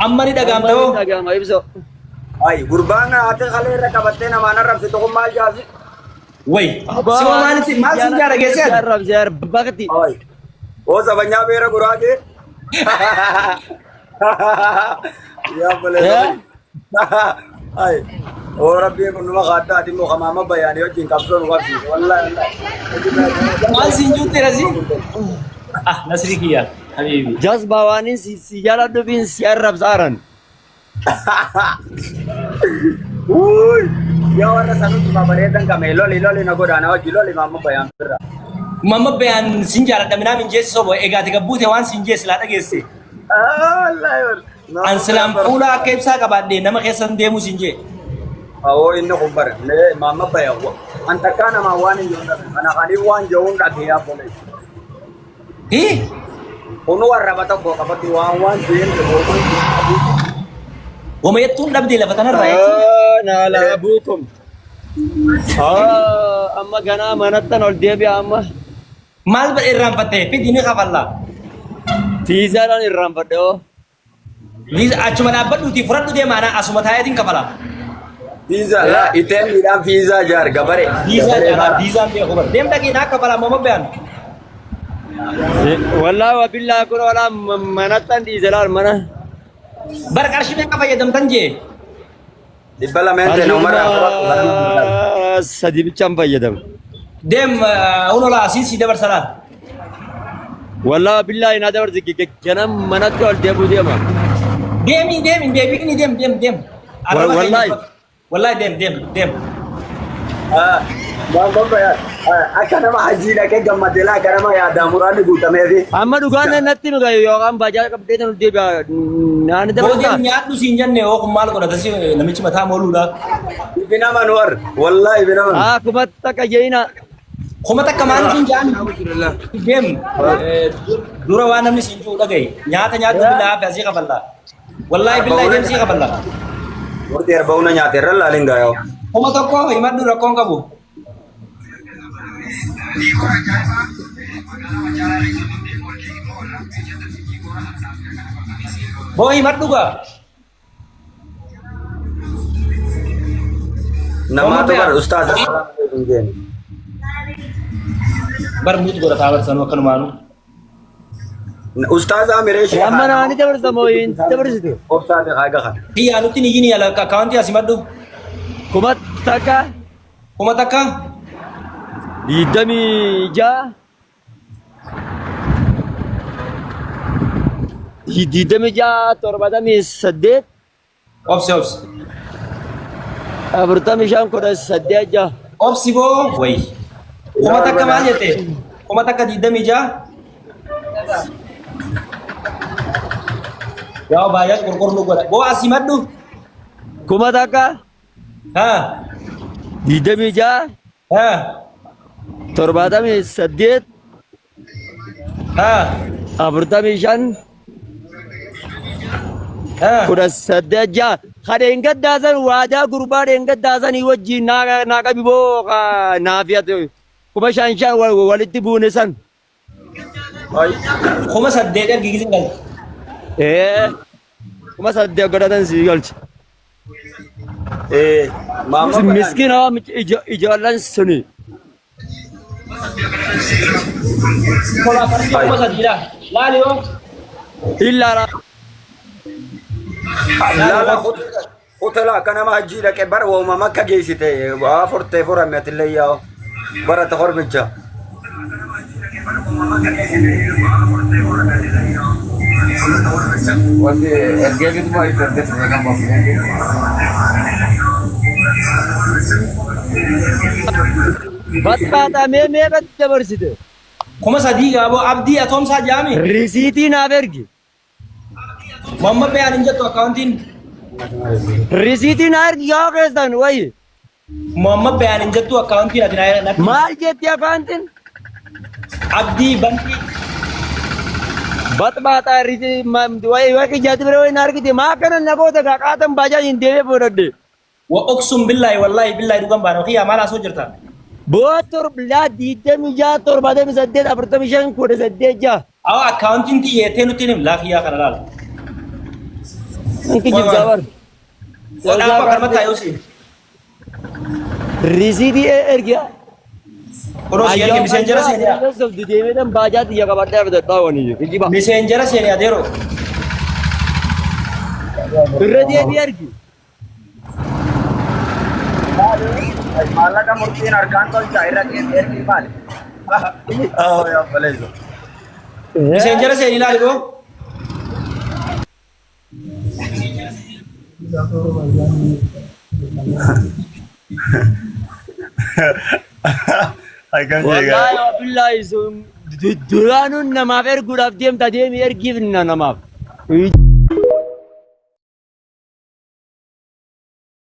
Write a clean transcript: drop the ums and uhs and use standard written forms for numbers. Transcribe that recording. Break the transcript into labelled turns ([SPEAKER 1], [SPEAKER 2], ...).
[SPEAKER 1] أماني دعام تاو
[SPEAKER 2] دعام إبسو
[SPEAKER 3] أي قربانا أتى خليه ركبتنا ما نرب ستوكم مال جازي
[SPEAKER 1] وي سوى ما سنجارة جيسان
[SPEAKER 2] جرب جرب بقتي
[SPEAKER 3] أي वो सबन्या मेरा गुरा के या बोले ay ora bi ko numa khata di mo khama bayani o jin kapso no wabi wallahi
[SPEAKER 1] ما سنجو ترى زين نسري كيا حبيبي
[SPEAKER 2] جاز بوانين سيارة دوبين سيارة بزارن
[SPEAKER 3] uy ya warna sanu cuma beredang kamelo lilo lino godana o jilo lima mo bayan terra
[SPEAKER 1] ماما بيان سنجارة دمنا من جيس صوبه إيجاتي كبوته وان سنجيس لا تجيسي
[SPEAKER 3] Allah yor
[SPEAKER 1] أنسلام فولا كيف ساق بعد دي نما خيسان ديمو سنجي
[SPEAKER 3] awo inno kumbar le mama bayan wo antakana ma wani yonda ana kali wan jawun da ya boleh
[SPEAKER 1] إيه
[SPEAKER 3] Uno warra bata ko kapati wan din ko
[SPEAKER 1] وما يتون نبدي لفتنا الرأي
[SPEAKER 2] نال أبوكم أما جنا منتن أولدي بيا أما
[SPEAKER 1] مال بالإرام فتة في ديني خبلا
[SPEAKER 2] تيزاران إرام بدو
[SPEAKER 1] ليز أشمل أبد وتي فرد دي معنا أسمت هاي دين كفلا
[SPEAKER 3] visa la item idam visa jar gabare
[SPEAKER 1] ديزا جانا ديزا بيه خبر ديم تاكي نا كفلا ماما بيان
[SPEAKER 2] والله وبالله كل ولا منتن تيزاران منا
[SPEAKER 1] بركارش بيه كفا يدم تنجي
[SPEAKER 3] development no mara
[SPEAKER 2] سدي بيشام فيدم
[SPEAKER 1] ديم أونو لا أسيسي دبر سلام
[SPEAKER 2] والله بالله نادر زكي جنا منت أولدي أبو ديما
[SPEAKER 1] ديمي ديمي ديمي ديم ديم ديم
[SPEAKER 2] والله
[SPEAKER 1] والله ديم ديم ديم
[SPEAKER 3] mama bayan akana ma haji la ke gammadela karama ya damurani gutame fi
[SPEAKER 2] أما دوغانا نتي نو غايو يوغام بجار كبدي نولدي بيا نان
[SPEAKER 1] بودي
[SPEAKER 2] دبرتا
[SPEAKER 1] نيات دو سينجن نه او كمال کو دسي نمچ متا مولودا
[SPEAKER 3] ibina manwar wallahi ibina man
[SPEAKER 2] كومت تكجينا
[SPEAKER 1] خمتا كمان سينجان ديم دورا وانا من سينجو دغاي نياتا نيات بالله فازي قبلا والله بالله ديم سي قبلا
[SPEAKER 3] murti arbauna nyate ralla linga yo
[SPEAKER 1] خمتا كو يمد ركون كبو Boy, matuga.
[SPEAKER 3] nama to bar ustaz assalamualaikum
[SPEAKER 1] Bar mut gora tawar sanu kan manu.
[SPEAKER 3] ustaz mere
[SPEAKER 2] أما ناني دبرتا موين دبرتا
[SPEAKER 3] ustaz khaga khan
[SPEAKER 1] Iya anu tini gini ala ka kaunti asimadu.
[SPEAKER 2] كومت تكا
[SPEAKER 1] Khumata ka.
[SPEAKER 2] ديدمي جا ديدمي جا تربدمي سديت
[SPEAKER 1] Ops.
[SPEAKER 2] أبرتمي شام كده سديت جا
[SPEAKER 1] Ops bo, wai. Khumata ka man yete. Khumata ka di damija. Ya bayat kurkur lu gora. Bo asimadu.
[SPEAKER 2] كومت تكا
[SPEAKER 1] Ha.
[SPEAKER 2] ديدمي جا
[SPEAKER 1] Ha.
[SPEAKER 2] تربدمي سديت
[SPEAKER 1] Ha.
[SPEAKER 2] أبرتمي شان
[SPEAKER 1] Ha.
[SPEAKER 2] كده سديت جا خدين قد دازن وادا قربان قد دازن يوجي ناقا بيبو نافيات كما شان والدي بونسان
[SPEAKER 3] ay
[SPEAKER 1] Khuma sadde der gigizin gal.
[SPEAKER 2] ايه كما سديت قد دازن سيغلت
[SPEAKER 3] mama bayan
[SPEAKER 2] مسكين هو إجالان سني
[SPEAKER 1] Kola parti khuma sadira. Laliyo.
[SPEAKER 2] إلا را
[SPEAKER 3] la la khutela kana ma haji la ke bar wo mama ka geisite wa forte fora metille ya bara ta horbija wande ergeli ma iterde ga ma
[SPEAKER 2] بطاطا مي قد دبرسيته
[SPEAKER 1] Khuma sadiga bo abdi atom sa jami.
[SPEAKER 2] ريسيتي نافرجي
[SPEAKER 1] Mamma pe aninja to accounting.
[SPEAKER 2] ريسيتي نار يا غزان وي
[SPEAKER 1] Mamma pe aninja to accounting adina na
[SPEAKER 2] مال جت يا كانتن
[SPEAKER 1] abdi banti.
[SPEAKER 2] بطاطا ريسي ما وي وي جات برو نار كي ما كان نكو تا قاتم باجا يندي بودد
[SPEAKER 1] Wa uqsum billahi wallahi billahi dugan bano khiya mala so jirta.
[SPEAKER 2] بوتر بلا ديدم جا تور بعد مسدد ابرتمشان كود سدد جا
[SPEAKER 1] Aw accounting ti yete no tinim la khiya kana lal.
[SPEAKER 2] Mungkin juga war.
[SPEAKER 1] Wala apa kan mata yau sih.
[SPEAKER 2] Risidi ergia.
[SPEAKER 1] Kuno sih yang messenger sih ya.
[SPEAKER 2] Di dewe dan baja dia kabar dia betul tahu nih. Ini bah.
[SPEAKER 1] Messenger sih ya dero.
[SPEAKER 2] Berarti dia ergi.
[SPEAKER 3] Malah kamu mungkin arkan tol cair lagi di mana? Oh ya boleh itu.
[SPEAKER 1] Messenger sih ini lah ibu.
[SPEAKER 2] Wallahi wabillahi duranun nama ergu daf dem ta dem ergi binna nama.